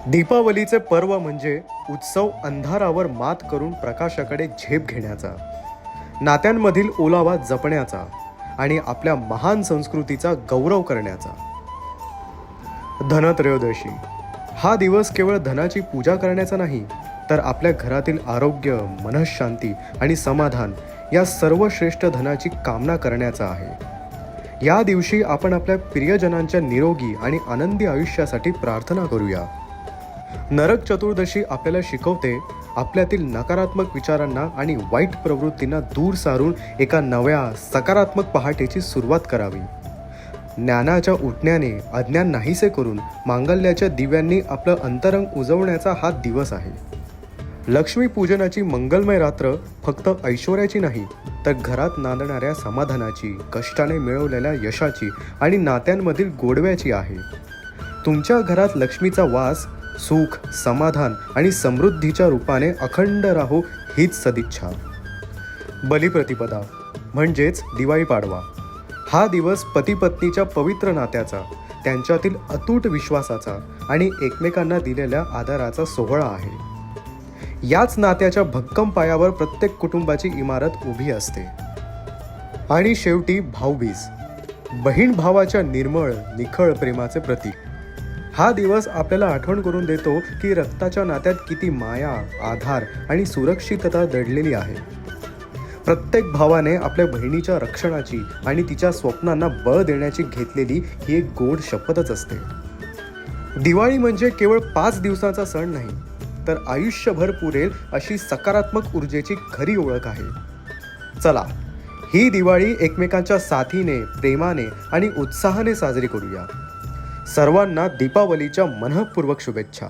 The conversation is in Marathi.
दीपावलीचे पर्व म्हणजे उत्सव अंधारावर मात करून प्रकाशाकडे झेप घेण्याचा, नात्यांमधील ओलावा जपण्याचा आणि आपल्या महान संस्कृतीचा गौरव करण्याचा. धनत्रयोदशी हा दिवस केवळ धनाची पूजा करण्याचा नाही, तर आपल्या घरातील आरोग्य, मनःशांती आणि समाधान या सर्व श्रेष्ठ धनाची कामना करण्याचा आहे. या दिवशी आपण आपल्या प्रियजनांच्या निरोगी आणि आनंदी आयुष्यासाठी प्रार्थना करूया. नरक चतुर्दशी आपल्याला शिकवते आपल्यातील नकारात्मक विचारांना आणि वाईट प्रवृत्तींना दूर सारून एका नव्या सकारात्मक पहाटेची सुरुवात करावी. ज्ञानाच्या उठण्याने अज्ञान नाहीसे करून मांगल्याच्या दिव्यांनी आपलं अंतरंग उजवण्याचा हा दिवस आहे. लक्ष्मी पूजनाची मंगलमय रात्र फक्त ऐश्वर्याची नाही, तर घरात नांदणाऱ्या समाधानाची, कष्टाने मिळवलेल्या यशाची आणि नात्यांमधील गोडव्याची आहे. तुमच्या घरात लक्ष्मीचा वास सुख, समाधान आणि समृद्धीच्या रूपाने अखंड राहो हीच सदिच्छा. बलिप्रतिपदा म्हणजेच दिवाळी पाडवा हा दिवस पती-पत्नीच्या पवित्र नात्याचा, त्यांच्यातील अतूट विश्वासाचा आणि एकमेकांना दिलेल्या आदराचा सोहळा आहे. याच नात्याच्या भक्कम पायावर प्रत्येक कुटुंबाची इमारत उभी असते. आणि शेवटी भाऊबीज, बहीण भावाच्या निर्मळ निखळ प्रेमाचे प्रतीक. हा दिवस आपल्याला आठवण करून देतो की रक्ताच्या नात्यात किती माया, आधार आणि सुरक्षितता दडलेली आहे. प्रत्येक भावाने आपल्या बहिणीच्या रक्षणाची आणि तिच्या स्वप्नांना बळ देण्याची घेतलेली ही एक गोड शपथच असते. दिवाळी म्हणजे केवळ 5 दिवसाचा सण नाही, तर आयुष्यभर पुरेल अशी सकारात्मक ऊर्जेची खरी ओळख आहे. चला, ही दिवाळी एकमेकांच्या साथीने, प्रेमाने आणि उत्साहाने साजरी करूया. सर्वांना दीपावलीच्या मनःपूर्वक शुभेच्छा.